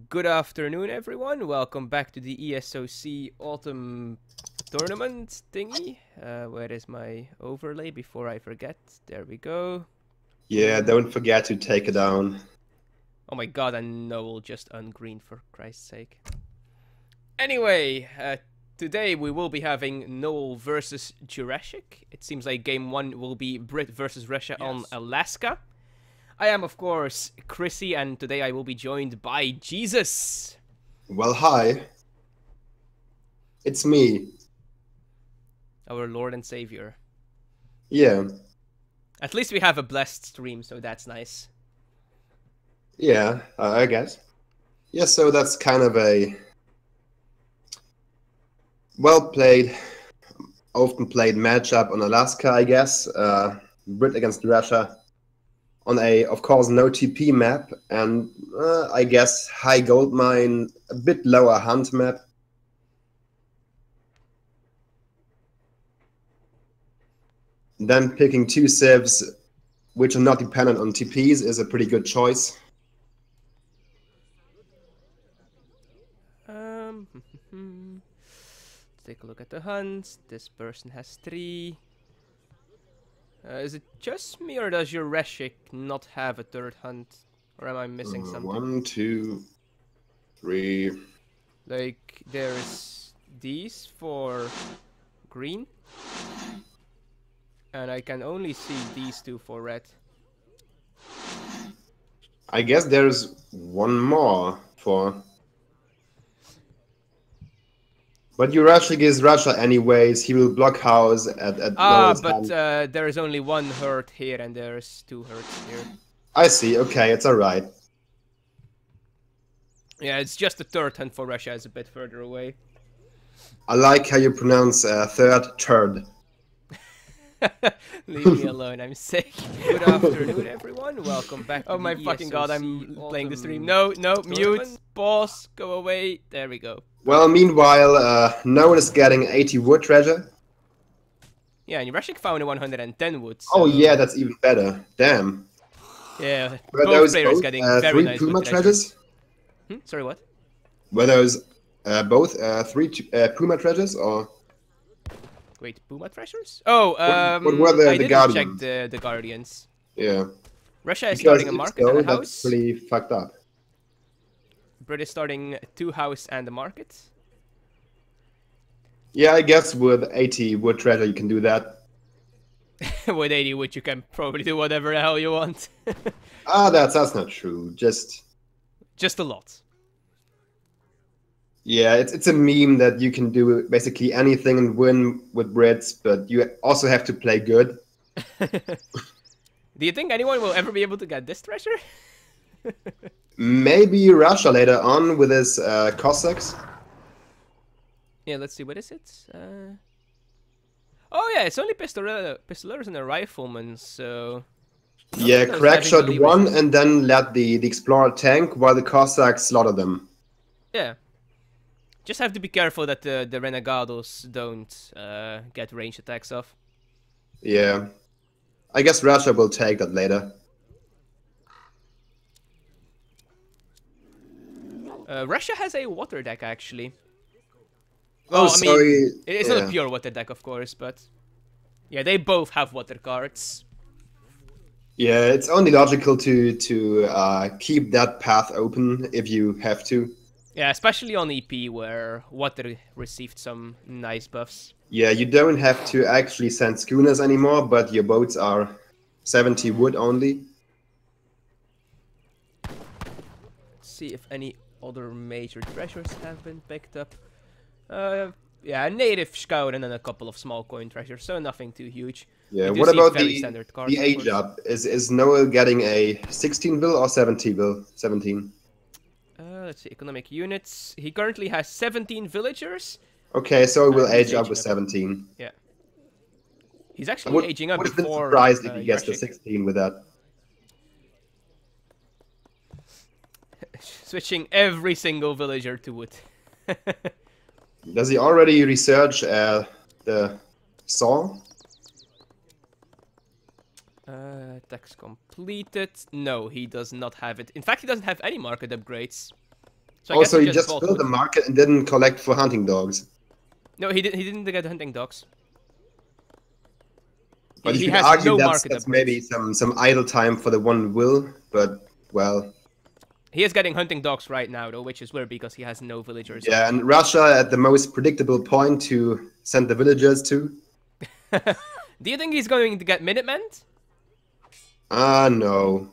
Good afternoon, everyone. Welcome back to the ESOC Autumn Tournament thingy. Where is my overlay before I forget? There we go. Yeah, don't forget to take it down. Oh my god, and n0eL just ungreen for Christ's sake. Anyway, today we will be having n0eL versus Yurashic. It seems like game 1 will be Brit versus Russia on Alaska. I am, of course, Chrissy, and today I will be joined by Jesus. Well, hi. It's me. Our Lord and Savior. Yeah. At least we have a blessed stream, so that's nice. Yeah, I guess. Yeah, so that's kind of a well-played, often played matchup on Alaska, I guess. Brit against Russia on a, of course, no TP map, and I guess high gold mine, a bit lower hunt map. Then picking two civs which are not dependent on TPs is a pretty good choice. Let's take a look at the hunts. This person has 3. Is it just me, or does Yurashic not have a third hunt? Or am I missing something? 1, 2, 3. Like, there's these for green. And I can only see these 2 for red. I guess there's one more for... But Yurashic is Russia anyways, he will block house at but hand. there is only 1 hurt here and there's 2 hurts here. I see, okay, it's alright. Yeah, it's just the third hunt for Russia, is a bit further away. I like how you pronounce third. Leave me alone, I'm sick. Good afternoon, everyone. Welcome back. Oh my fucking god, I'm playing the stream. No, mute, pause, go away. There we go. Well, meanwhile, n0eL is getting 80 wood treasure. Yeah, and Yurashic found a 110 wood. So... Oh yeah, that's even better. Damn. Yeah, Were both players getting very 3 nice Puma wood treasures? Sorry, what? Were those both 3 Puma treasures, or...? Wait, Puma treasures? Oh, what were the I didn't Guardians? check the Guardians. Yeah. Russia is starting a market and a house. That's pretty fucked up. Brit is starting 2 house and a market. Yeah, I guess with 80 wood treasure you can do that. With 80 wood you can probably do whatever the hell you want. That's not true. Just a lot. Yeah, it's a meme that you can do basically anything and win with Brits, but you also have to play good. Do you think anyone will ever be able to get this treasure? Maybe Russia later on with his Cossacks. Yeah, let's see, what is it? Oh yeah, it's only pistolers and a rifleman, so... Yeah, Crackshot won and then let the Explorer tank while the Cossacks slaughter them. Yeah. Just have to be careful that the Renegados don't get ranged attacks off. Yeah. I guess Russia will take that later. Russia has a water deck, actually. Well, I mean, it's not a pure water deck, of course, but... Yeah, they both have water cards. Yeah, it's only logical to keep that path open if you have to. Yeah, especially on EP, where water received some nice buffs. Yeah, you don't have to actually send schooners anymore, but your boats are 70 wood only. Let's see if any other major treasures have been picked up. Yeah, a native scout and then a couple of small coin treasures, so nothing too huge. Yeah, what about the age up? Is n0eL getting a 16 bill or 17 bill? 17. Let's see, economic units. He currently has 17 villagers. Okay, so he will age up with 17. Yeah. He's actually aging up before... I would have been surprised if he gets to 16 with that. Switching every single villager to wood. Does he already research the saw? Tax completed. No, he does not have it. In fact, he doesn't have any market upgrades. So I Also, guess he just bought built wood. the market and didn't collect for hunting dogs. No, he didn't get hunting dogs. But He you could has argue no that's market maybe upgrades. some idle time for the one will, but well. He is getting hunting dogs right now though, which is weird because he has no villagers. Yeah, and Russia at the most predictable point to send the villagers to. Do you think he's going to get Minutemen? No.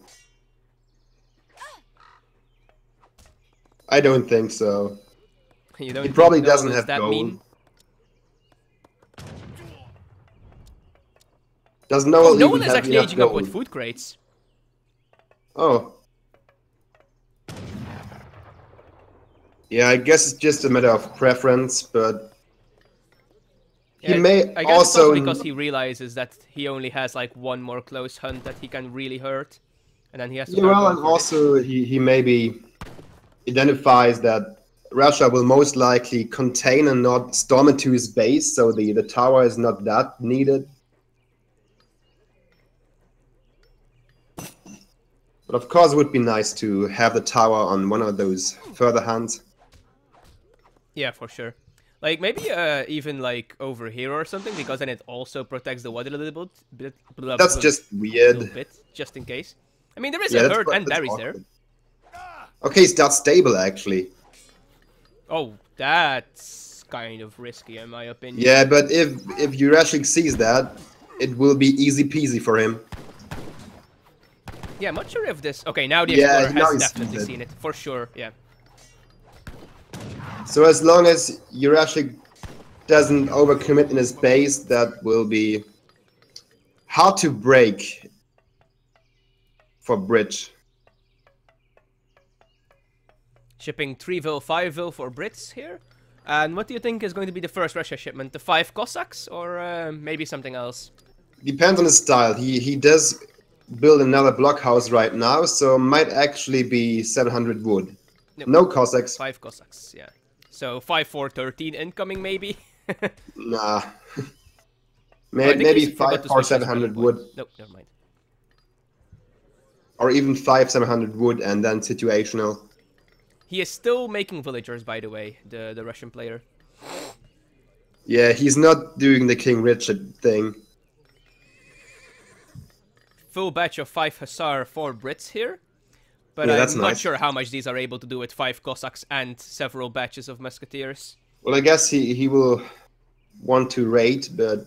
I don't think so. You don't He think probably Noel doesn't is have that gold. mean? Does Oh, Noel Noel even is have actually enough aging gold? up with food crates. Oh. Yeah, I guess it's just a matter of preference, but Yeah, he may I guess it's also also because he realizes that he only has like one more close hunt that he can really hurt, and then he has to yeah, start well, going and for this. also he maybe identifies that Russia will most likely contain and not storm into his base, so the tower is not that needed. But of course, it would be nice to have the tower on one of those further hunts. Yeah, for sure. Like maybe even like over here or something, because then it also protects the water a little bit. That's just Little weird. bit, just in case. I mean, there is Yeah, a herd and that's berries there. awkward. Okay, it's that stable actually. Oh, that's kind of risky in my opinion. Yeah, but if Yurashic sees that, it will be easy peasy for him. Yeah, I'm not sure if this... Okay, now the Yeah, Explorer now has he definitely sees it. seen it, for sure, yeah. So as long as Yurashic doesn't overcommit in his base, that will be hard to break for Bridge. Shipping 3-vil, 5-vil for Brits here. And what do you think is going to be the first Russia shipment? The 5 Cossacks or maybe something else? Depends on his style. He does build another blockhouse right now, so might actually be 700 wood. Nope. No Cossacks. 5 Cossacks, yeah. So 5, 4, 13 incoming maybe? Nah. Oh, I think Maybe he forgot 5 to or switch his 700 weapon wood. point. Nope, never mind. Or even 5 700 wood and then situational. He is still making villagers, by the way, the Russian player. Yeah, he's not doing the King Richard thing. Full batch of 5 Hussar, 4 Brits here. But Yeah, I'm that's not nice. sure how much these are able to do with 5 Cossacks and several batches of Musketeers. Well, I guess he will want to raid, but...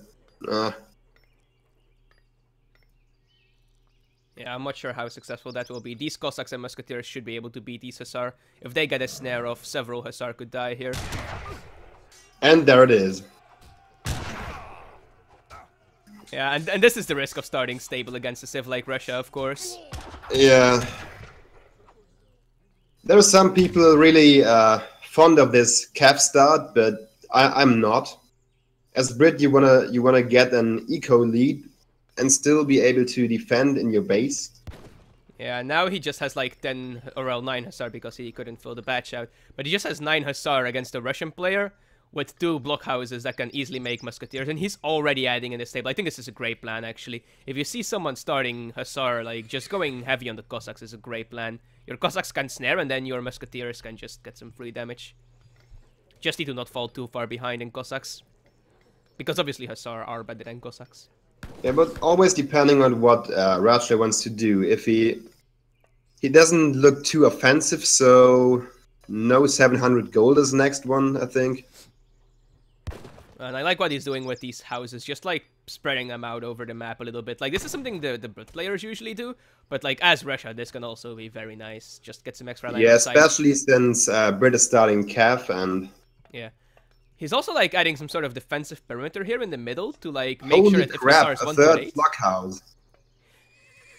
Yeah, I'm not sure how successful that will be. These Cossacks and Musketeers should be able to beat these Hussar. If they get a snare off, several Hussar could die here. And there it is. Yeah, and this is the risk of starting stable against a civ like Russia, of course. Yeah. There are some people really fond of this calf start, but I'm not. As Brit, you wanna get an eco lead and still be able to defend in your base. Yeah, now he just has like 10 or well 9 Hussar because he couldn't fill the batch out. But he just has 9 Hussar against a Russian player with 2 blockhouses that can easily make Musketeers. And he's already adding in the stable. I think this is a great plan, actually. If you see someone starting Hussar, like just going heavy on the Cossacks is a great plan. Your Cossacks can snare and then your Musketeers can just get some free damage. Just need to not fall too far behind in Cossacks. Because obviously Hussar are better than Cossacks. Yeah, but always depending on what Russia wants to do. If he doesn't look too offensive, so no 700 gold is next one, I think. And I like what he's doing with these houses, just like spreading them out over the map a little bit. Like this is something the Brit players usually do, but like as Russia, this can also be very nice. Just get some extra line Yeah, of sight. especially since Brit is starting calf and... Yeah. He's also like adding some sort of defensive perimeter here in the middle to like make Holy sure that crap, if Hussars a 1 third to 8. blockhouse.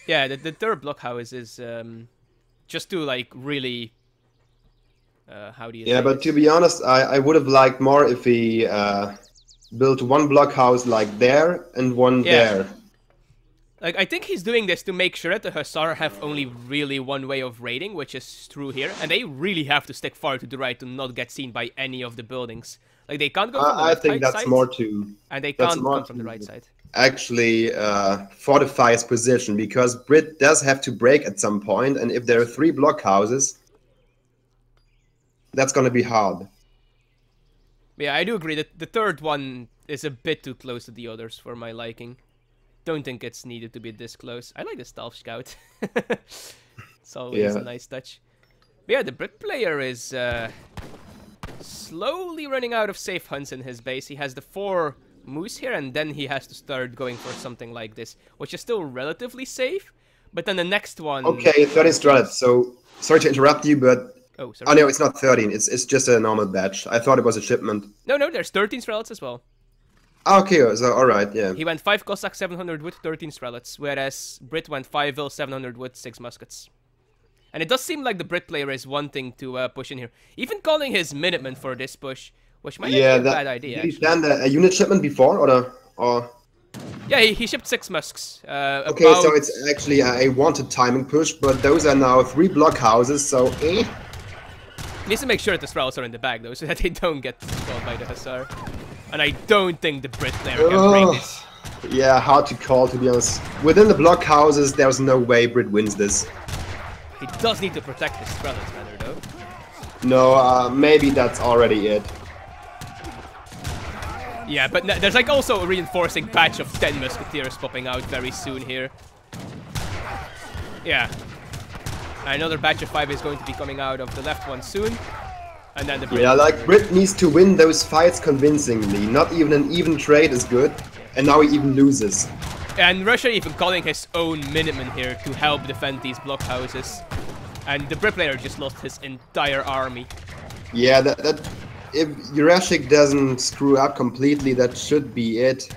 Yeah, the third blockhouse is just to like really how do you Yeah, say but it? to be honest, I would have liked more if he built one blockhouse like there and one there. Like, I think he's doing this to make sure that the Hussar have only really one way of raiding, which is through here. And they really have to stick far to the right to not get seen by any of the buildings. Like, they can't go from the I left think that's side, more to... and they that's can't more come from the right side. Actually fortify his position, because Brit does have to break at some point, and if there are 3 blockhouses... that's gonna be hard. Yeah, I do agree that the third one is a bit too close to the others for my liking. Don't think it's needed to be this close. I like the Stealth Scout. It's always a nice touch. But yeah, the Brit player is slowly running out of safe hunts in his base. He has the 4 moose here, and then he has to start going for something like this, which is still relatively safe. But then the next one... Okay, 13 strats. So, sorry to interrupt you, but... Oh, sorry. Oh no, it's not 13. It's just a normal batch. I thought it was a shipment. No, there's 13 strelets as well. Okay, so alright, yeah. He went 5 Cossack 700 with 13 strelets, whereas Brit went 5 vil 700 with 6 muskets. And it does seem like the Brit player is wanting to push in here. Even calling his Minutemen for this push, which might be a bad idea. Did he plan a unit shipment before, or? Yeah, he shipped 6 musks. Okay, so it's actually a wanted timing push, but those are now 3 blockhouses, so He needs to make sure that the Strelts are in the bag, though, so that they don't get killed by the Hussar. And I don't think the Brit player can bring this. Yeah, hard to call, to be honest. Within the blockhouses, there's no way Brit wins this. He does need to protect the Strelts better, though. No, maybe that's already it. Yeah, but there's like also a reinforcing batch of 10 Musketeers popping out very soon here. Yeah. Another batch of 5 is going to be coming out of the left one soon. And then the Brit. Yeah, like Brit needs to win those fights convincingly. Not even an even trade is good. And now he even loses. And Russia even calling his own Minutemen here to help defend these blockhouses. And the Brit player just lost his entire army. Yeah, if Yurashic doesn't screw up completely, that should be it.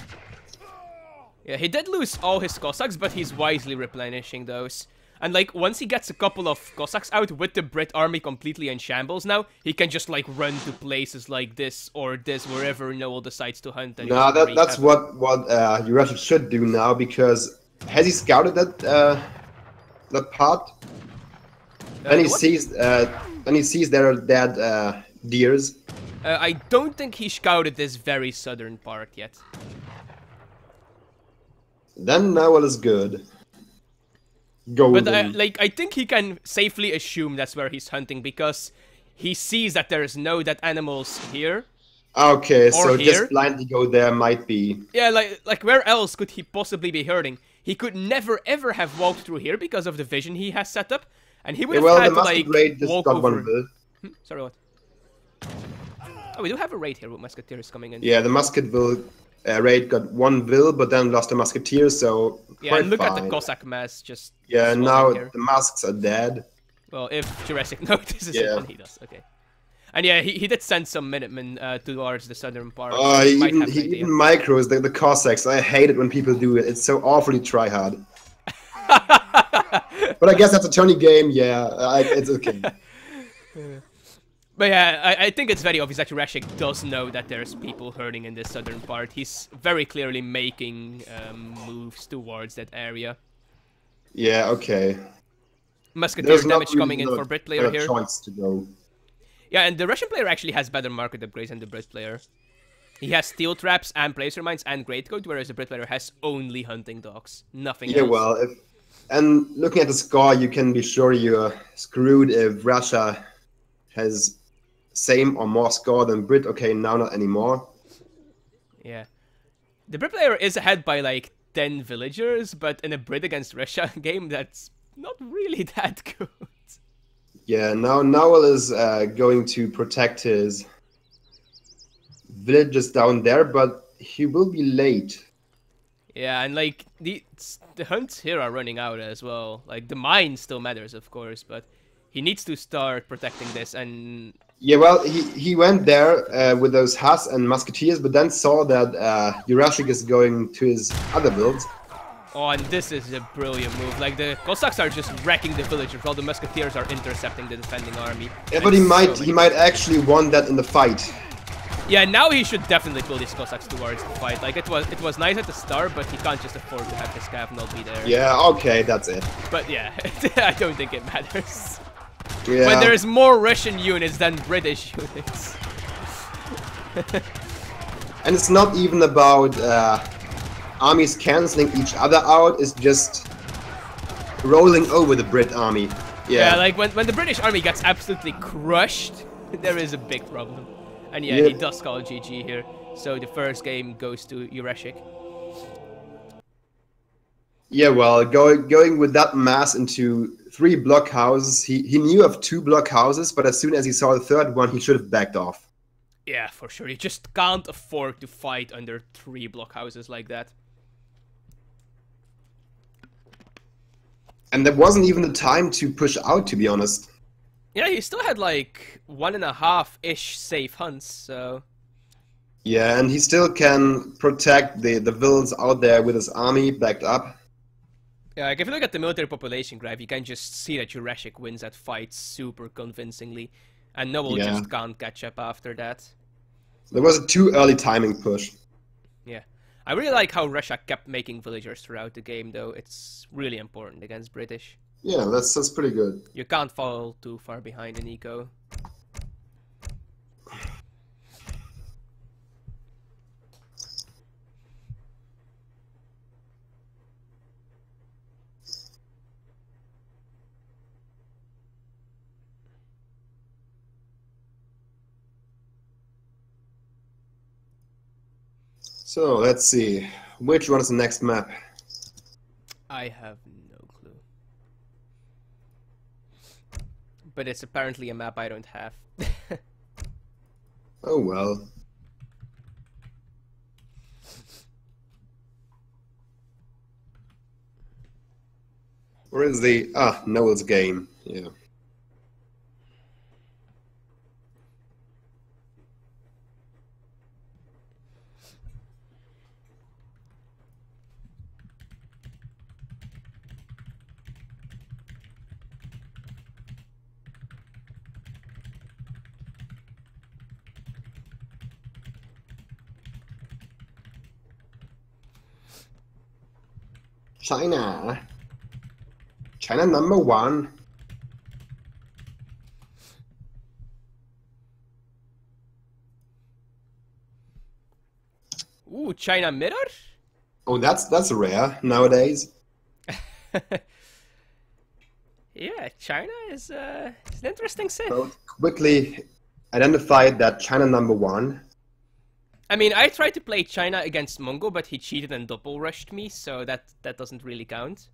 Yeah, he did lose all his Cossacks, but he's wisely replenishing those. And like, once he gets a couple of Cossacks out with the Brit army completely in shambles now, he can just like run to places like this or this, wherever n0eL decides to hunt. No, that's what Yurashic should do now, because has he scouted that part? Then he sees there are dead deers. I don't think he scouted this very southern part yet. Then n0eL is good. But I think he can safely assume that's where he's hunting, because he sees that there's no dead animals here. Okay, so here. Just blindly go there might be. Yeah, like where else could he possibly be hurting? He could never ever have walked through here because of the vision he has set up, and he would have had to like walk over. Sorry, what? Oh, we do have a raid here with musketeers coming in. Yeah, the Musketville raid got 1 vil, but then lost a musketeer, so yeah, and look at the Cossack mass just. Yeah, now the masks are dead. Well, if Yurashic notices it, then he does. Okay. And yeah, he did send some Minutemen towards the southern part. He even micros the Cossacks. I hate it when people do it. It's so awfully try-hard. But I guess that's a tourney game. Yeah, it's okay. But yeah, I think it's very obvious that Yurashic does know that there's people hurting in this southern part. He's very clearly making moves towards that area. Yeah, okay. Musketeer damage coming in for Brit player here. Choice to go. Yeah, and the Russian player actually has better market upgrades than the Brit player. He has steel traps and placer mines and greatcoat, whereas the Brit player has only hunting dogs. Nothing else. Yeah, well, and looking at the score, you can be sure you're screwed if Russia has same or more score than Brit. Okay, now not anymore. Yeah. The Brit player is ahead by like 10 villagers, but in a Brit against Russia game, that's not really that good. Yeah, now n0eL is going to protect his villages down there, but he will be late. Yeah, and like the hunts here are running out as well. Like the mine still matters, of course, but he needs to start protecting this. And yeah, well, he went there with those Huss and musketeers, but then saw that Yurashic is going to his other builds. Oh, and this is a brilliant move. Like, the Cossacks are just wrecking the villagers while the musketeers are intercepting the defending army. Yeah, but he might actually want that in the fight. Yeah, now he should definitely pull these Cossacks towards the fight. Like, it was nice at the start, but he can't just afford to have this cav not be there. Yeah, okay, that's it. But yeah, I don't think it matters. Yeah. When there's more Russian units than British units. And it's not even about armies cancelling each other out, it's just rolling over the Brit army. Yeah, like when the British army gets absolutely crushed, There is a big problem. And yeah, Yep. he does call GG here. So the first game goes to Yurashic. Yeah, well, going with that mass into 3 blockhouses, he knew of 2 blockhouses, but as soon as he saw the third one, he should have backed off. Yeah, for sure. You just can't afford to fight under 3 blockhouses like that. And there wasn't even the time to push out, to be honest. Yeah, he still had like 1.5-ish safe hunts, so... Yeah, and he still can protect the villas out there with his army backed up. Yeah, like if you look at the military population graph, you can just see that Yurashic wins that fight super convincingly. And n0eL just can't catch up after that. There was a too early timing push. Yeah. I really like how Russia kept making villagers throughout the game, though. It's really important against British. Yeah, that's pretty good. You can't fall too far behind in eco. So, let's see. Which one is the next map? I have no clue. But it's apparently a map I don't have. Oh well. Where is the... n0eL's game. Yeah. China. China number 1. Ooh, China mirror? Oh, that's rare nowadays. Yeah, China is it's an interesting sim. So quickly identified that China number 1. I mean, I tried to play China against Mongo, but he cheated and double rushed me, so that doesn't really count.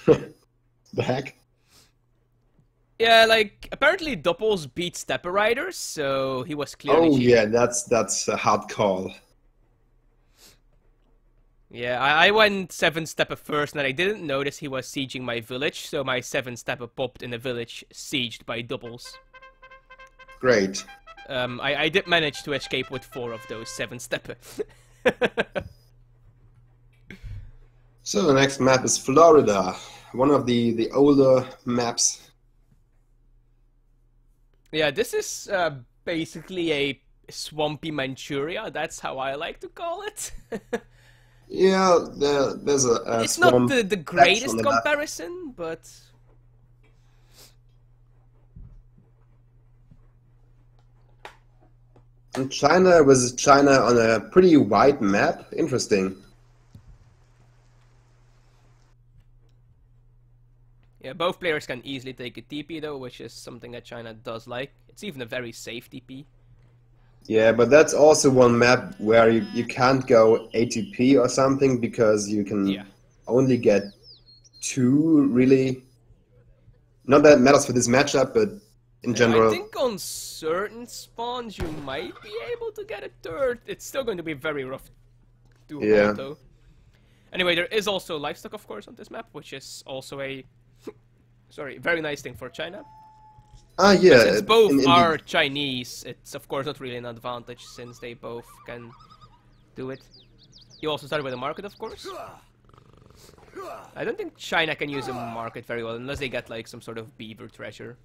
The heck? Yeah, like, apparently doubles beat stepper riders, so he was clearly Oh cheating. yeah, that's a hard call. Yeah, I went 7-stepper first, and I didn't notice he was sieging my village, so my 7-stepper popped in a village sieged by doubles. Great. I did manage to escape with 4 of those 7-stepper. So the next map is Florida, one of the older maps. Yeah, this is basically a swampy Manchuria. That's how I like to call it. Yeah, there's a It's not swamp the that's on greatest the map. comparison, but... And China was China on a pretty wide map. Interesting. Yeah, both players can easily take a TP though, which is something that China does like. It's even a very safe TP. Yeah, but that's also one map where you can't go ATP or something because you can only get 2, really. Not that it matters for this matchup, but in general. I think on certain spawns you might be able to get a third. It's still going to be very rough to hold though. Anyway, there is also livestock, of course, on this map, which is also a very nice thing for China. Ah, yeah. But since both are Chinese, it's of course not really an advantage since they both can do it. You also started with a market, of course. I don't think China can use a market very well unless they get like some sort of beaver treasure.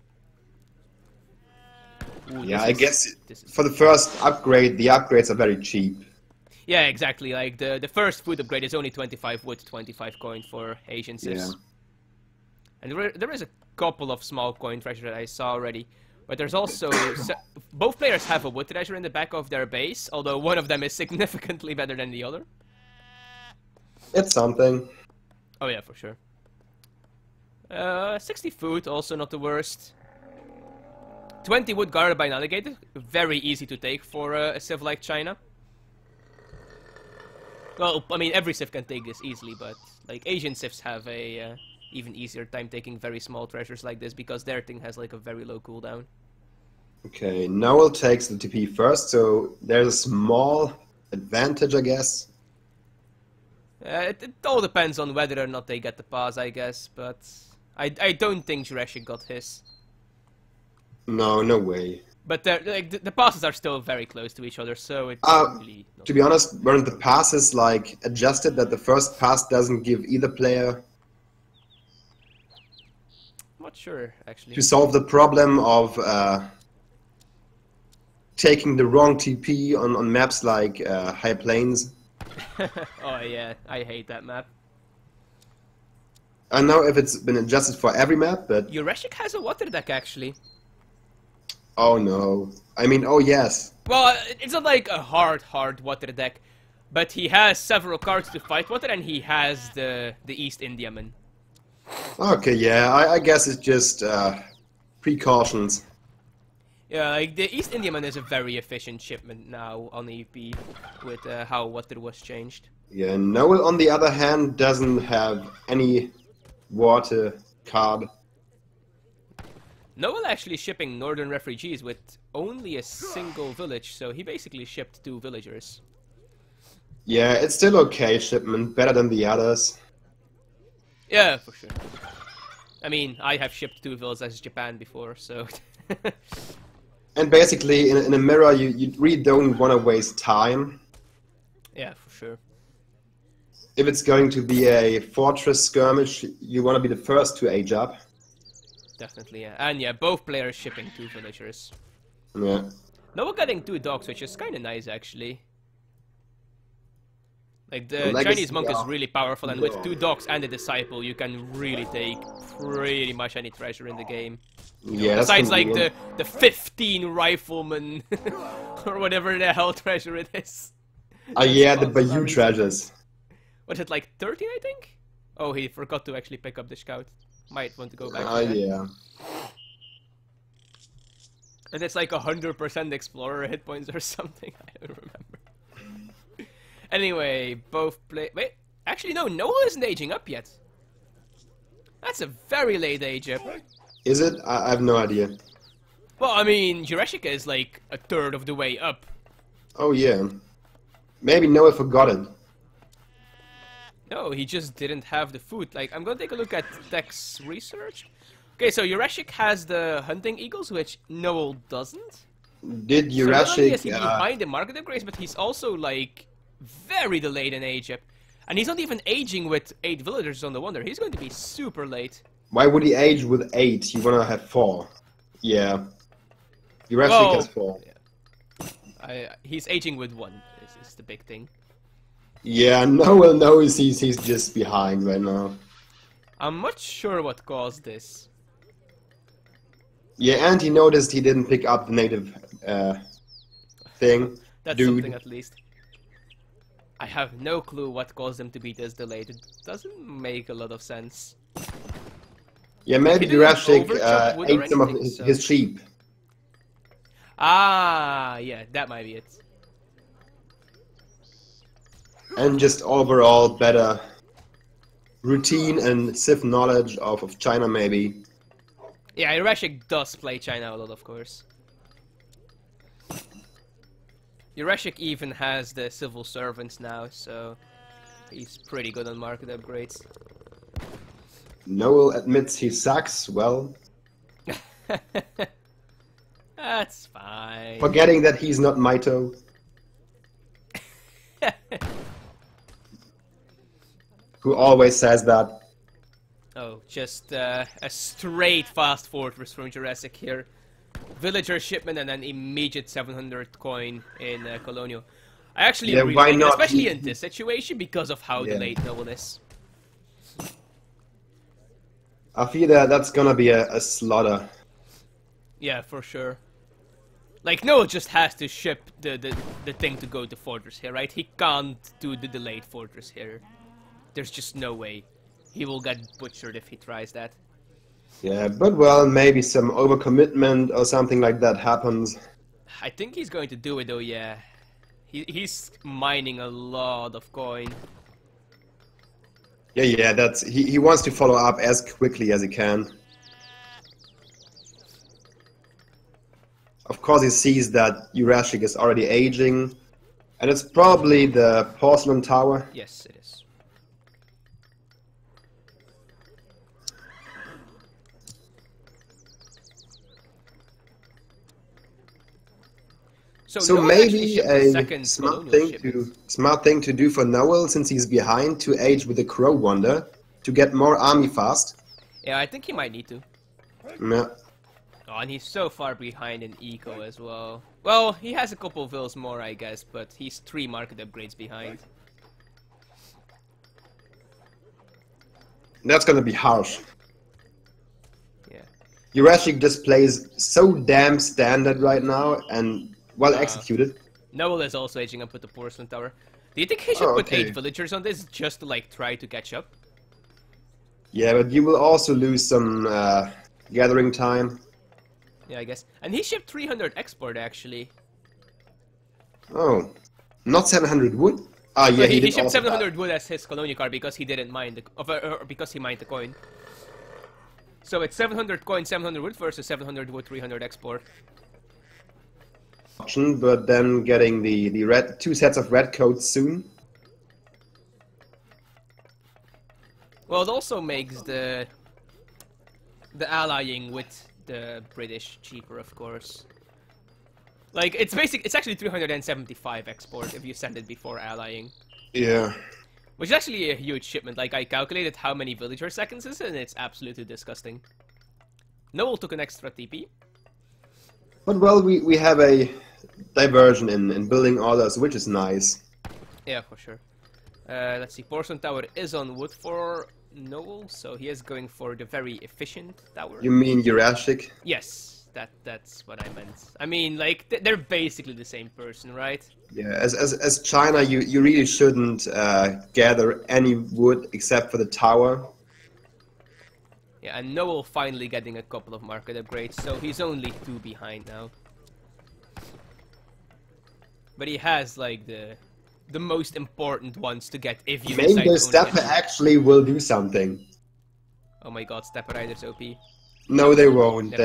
Ooh, yeah, I guess for the first upgrade, the upgrades are very cheap. Yeah, exactly. Like the first food upgrade is only 25 wood, 25 coin for Asian sis. Yeah. And there is a couple of small coin treasure that I saw already. But there's also... both players have a wood treasure in the back of their base, although one of them is significantly better than the other. It's something. Oh yeah, for sure. 60 food, also not the worst. 20 wood guarded by an alligator. Very easy to take for a civ like China. Well, I mean, every civ can take this easily, but like Asian civs have a even easier time taking very small treasures like this because their thing has like a very low cooldown. Okay, n0eL takes the TP first, so there's a small advantage, I guess. It all depends on whether or not they get the pass, I guess, but I don't think Yurashic got his. No, no way. But like, the passes are still very close to each other, so it's really... To be honest, weren't the passes like adjusted that the first pass doesn't give either player? Not sure, actually. To solve the problem of taking the wrong TP on maps like High Plains. Oh yeah, I hate that map. I don't know if it's been adjusted for every map, but... Yurashic has a water deck, actually. Oh no. I mean, oh yes. Well, it's not like a hard water deck, but he has several cards to fight water, and he has the East Indiaman. Okay, yeah, I guess it's just precautions. Yeah, like the East Indiaman is a very efficient shipment now on EP with how water was changed. Yeah, n0eL on the other hand doesn't have any water card. n0eL actually shipping northern refugees with only a single village, so he basically shipped 2 villagers. Yeah, it's still okay shipment, better than the others. Yeah, for sure. I mean, I have shipped 2 villas as Japan before, so... And basically, in a mirror, you really don't want to waste time. Yeah, for sure. If it's going to be a fortress skirmish, you want to be the first to age up. Definitely, yeah. And yeah, both players shipping 2 villagers. Yeah. Now we're getting 2 dogs, which is kind of nice, actually. Like, the Legacy, Chinese monk is really powerful, and with Yeah. 2 dogs and a disciple, you can really take pretty much any treasure in the game. Yeah, that's Besides, like, convenient. the 15 riflemen, or whatever the hell treasure it is. Yeah, the Bayou treasures. Was it like 13, I think? Oh, he forgot to actually pick up the scout. Might want to go back to that. Yeah. And it's like 100% explorer hit points or something. I don't remember. Anyway, both play. Wait, actually, no, n0eL isn't aging up yet. That's a very late age up. Is it? I have no idea. Well, I mean, Yurashic is like a third of the way up. Oh yeah. Maybe n0eL forgot it. No, he just didn't have the food. Like, I'm gonna take a look at Tech's research. Okay, so Yurashic has the hunting eagles, which n0eL doesn't. Did So not only Yurashic... is he behind the market upgrades, but he's also like very delayed in age up. And he's not even aging with 8 villagers on the Wonder. He's going to be super late. why would he age with 8? You want to have 4. Yeah. Yurashic Well, has 4. He's aging with 1. This is the big thing. Yeah, n0eL knows he's just behind right now. I'm not sure what caused this. Yeah, and he noticed he didn't pick up the native thing. That's Dude. something at least. I have no clue what caused him to be this delayed. It doesn't make a lot of sense. Yeah, maybe He didn't Yurashic overchop wood or ate some of anything, so- his sheep. Ah, yeah, that might be it. And just overall better routine and civ knowledge of China, maybe. Yeah, Yurashic does play China a lot, of course. Yurashic even has the civil servants now, so he's pretty good on market upgrades. n0eL admits he sucks, well, That's fine. forgetting that he's not Maito. Who always says that. Oh, just a straight fast fortress from Jurassic here. Villager shipment and then immediate 700 coin in Colonial. I actually Yeah, really why like it, not? especially in this situation because of how Yeah. delayed n0eL is. I feel that that's gonna be a slaughter. Yeah, for sure. Like, n0eL just has to ship the thing to go to Fortress here, right? He can't do the delayed Fortress here. There's just no way. He will get butchered if he tries that. Yeah, but well, maybe some overcommitment or something like that happens. I think he's going to do it though, yeah. He's mining a lot of coin. Yeah, that's he wants to follow up as quickly as he can. Of course, he sees that Yurashic is already aging, and it's probably the porcelain tower. Yes, it is. So no maybe a ship. smart thing to do for n0eL, since he's behind, to age with the Crow Wonder to get more army fast. Yeah, I think he might need to. Yeah. Oh, and he's so far behind in eco as well. Well, he has a couple of vills more, I guess, but he's 3 market upgrades behind. That's gonna be harsh. Yeah. Yurashic just plays so damn standard right now and well executed. n0eL is also aging up with the porcelain tower. Do you think he should put 8 villagers on this just to like try to catch up? Yeah, but you will also lose some gathering time. Yeah, I guess. And he shipped 300 export actually. Oh, not 700 wood? Ah, yeah, he shipped 700 wood as his colonial card because he didn't mine because he mined the coin. So it's 700 coin, 700 wood versus 700 wood, 300 export. But then getting the red 2 sets of red coats soon. Well, it also makes the allying with the British cheaper, of course. Like it's actually 375 export if you send it before allying. Yeah. Which is actually a huge shipment. Like I calculated how many villager seconds is, and it's absolutely disgusting. n0eL took an extra TP. But well, we have a diversion in building orders, which is nice. Yeah, for sure. Let's see, Porcelain Tower is on wood for n0eL, so he is going for the very efficient tower. You mean Yurashic? Yes, that's what I meant. I mean, like, they're basically the same person, right? Yeah, as China, you really shouldn't gather any wood except for the tower. Yeah, and n0eL finally getting a couple of market upgrades, so he's only 2 behind now. But he has, like, the most important ones to get if you maybe the Stepper actually will do something. Oh my god, Stepper Riders OP. No, they won't.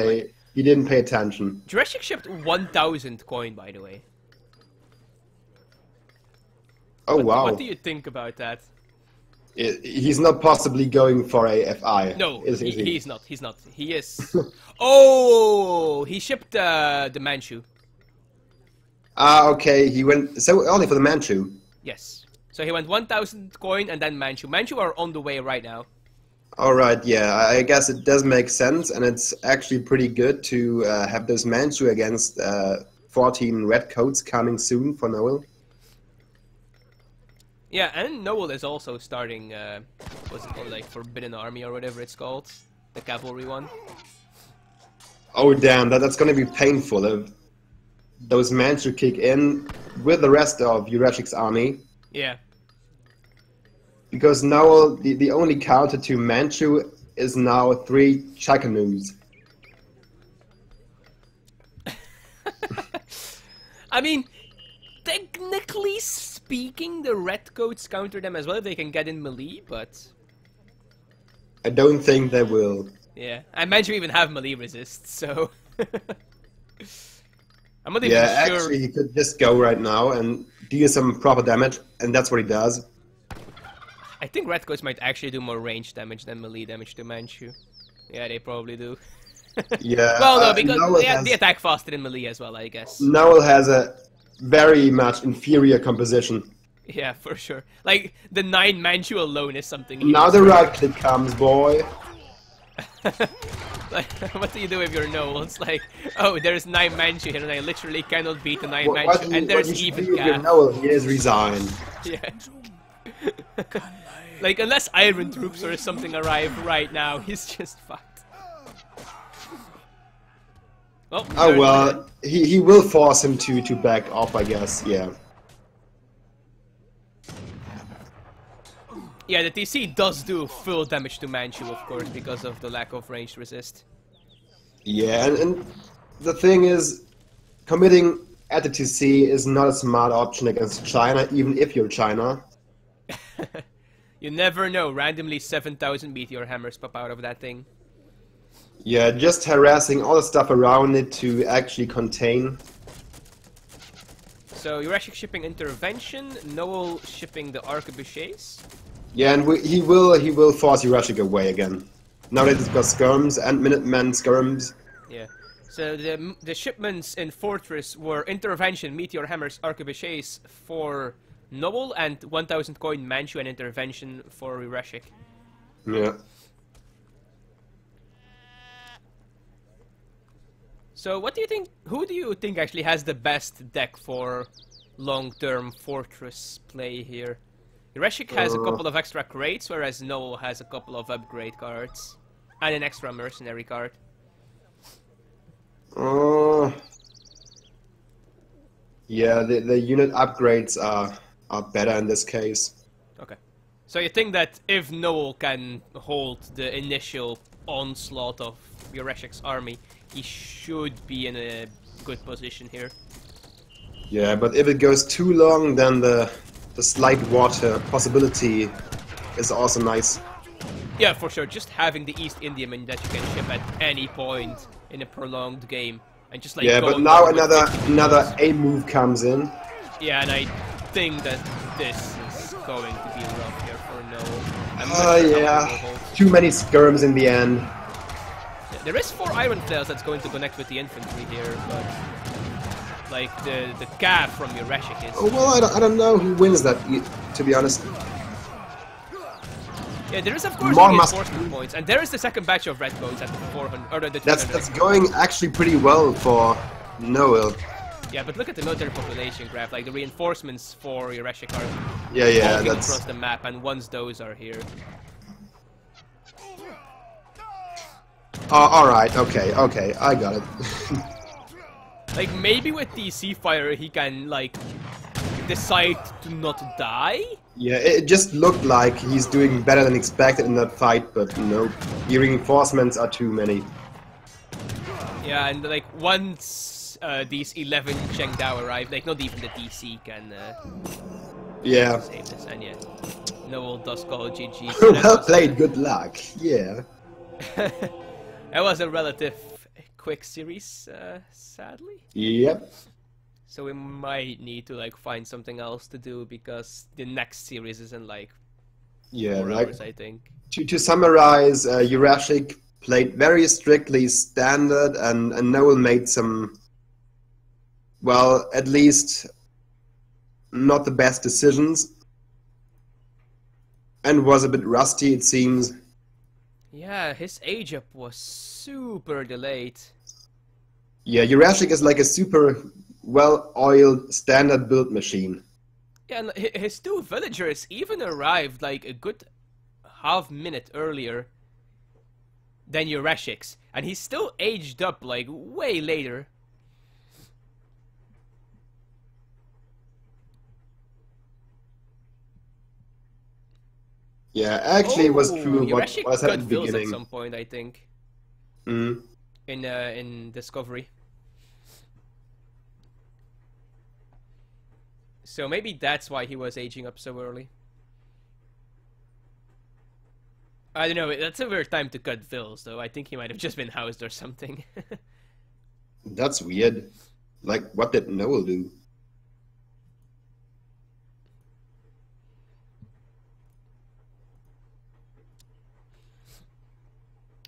He didn't pay attention. Yurashic shipped 1,000 coin, by the way. Oh, wow. What do you think about that? He's not possibly going for a FI. No, he's not. He's not. He is. Oh, he shipped the Manchu. Ah, okay. He went so only for the Manchu. Yes. So he went 1,000 coin and then Manchu. Manchu are on the way right now. All right. Yeah, I guess it does make sense, and it's actually pretty good to have those Manchu against 14 red coats coming soon for n0eL. Yeah, and n0eL is also starting, what's it called, like Forbidden Army or whatever it's called, the cavalry one. Oh damn, that's gonna be painful. Those Manchu kick in with the rest of Yurashic's army. Yeah. Because n0eL, the only counter to Manchu is now 3 Chakanos. I mean, technically speaking, the redcoats counter them as well if they can get in melee, but... I don't think they will. Yeah, I imagine even have melee resist, so... I'm not even sure. Actually, he could just go right now and deal some proper damage, and that's what he does. I think redcoats might actually do more range damage than melee damage to Manchu. Yeah, they probably do. Yeah. Well, no, because they attack faster than melee as well, I guess. n0eL has a very much inferior composition. Yeah, for sure. Like, the 9 Manchu alone is something... Now the right click comes, boy. Like, what do you do if you're n0eL? It's like, oh, there's 9 Manchu here and I literally cannot beat the 9 Manchu, and there's even gas. n0eL, he is resigned. Yeah. Like, unless Iron Troops or something arrive right now, he's just fucked. Well, oh well, he will force him to back off, I guess, yeah. Yeah, the TC does do full damage to Manchu, of course, because of the lack of ranged resist. Yeah, and the thing is, committing at the TC is not a smart option against China, even if you're China. You never know, randomly 7,000 meteor hammers pop out of that thing. Yeah, just harassing all the stuff around it to actually contain. So Yurashic shipping intervention, n0eL shipping the arquebusiers. Yeah, and he will force Yurashic away again. Now that it's got skirms and Minutemen skirms. Yeah. So the shipments in Fortress were intervention, meteor hammers, arquebusiers for n0eL, and 1,000 coin Manchu and intervention for Yurashic. Yeah. So what do you think, who do you think actually has the best deck for long-term Fortress play here? Yurashic has a couple of extra crates, whereas n0eL has a couple of upgrade cards. And an extra mercenary card. Yeah, the unit upgrades are better in this case. Okay. So you think that if n0eL can hold the initial onslaught of Yurashic's army, he should be in a good position here. Yeah, but if it goes too long, then the slight water possibility is also nice. Yeah, for sure. Just having the East Indiaman that you can ship at any point in a prolonged game, and just like yeah, but now another A move comes in. Yeah, and I think that this is going to be rough here for n0eL. Yeah, too many skirms in the end. Yeah, there is 4 Iron Flails that's going to connect with the infantry here, but like the cav from Yurashic is. Oh well, I don't know who wins that, to be honest. Yeah, there is of course More reinforcement points, and there is the second batch of red boats at the 400 or the 200. That's going actually pretty well for n0eL. Yeah, but look at the military population graph. Like the reinforcements for Yurashic are yeah, walking that's across the map, and once those are here. Oh, all right, okay, I got it. Like maybe with DC fire he can like decide to not die. Yeah, it just looked like he's doing better than expected in that fight, but no, the reinforcements are too many. Yeah, and like once these 11 Chengdao arrive, like not even the DC can Yeah. save this, and yeah, n0eL does call GG. Well played, good luck. Yeah. That was a relative quick series, sadly. Yep. So we might need to like find something else to do because the next series is in like 4 hours, I think. To summarize, Yurashic played very strictly standard, and n0eL made some, well, at least not the best decisions, and was a bit rusty, it seems. Yeah, his age up was super delayed. Yeah, Yurashic is like a super well-oiled standard build machine. Yeah, and his 2 villagers even arrived like a good half minute earlier than Yurashic's, and he's still aged up like way later. Yeah, actually it was true what Yurashic I said at got the vills at beginning. some point, I think. Mm. In Discovery. So maybe that's why he was aging up so early. I don't know, that's a weird time to cut vills, though. I think he might have just been housed or something. That's weird. Like, what did n0eL do?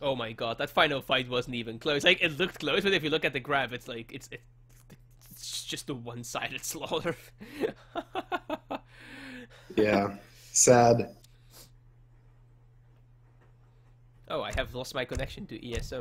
Oh my god, that final fight wasn't even close. Like, it looked close, but if you look at the graph, it's like, it's just a one-sided slaughter. Yeah, sad. Oh, I have lost my connection to ESO.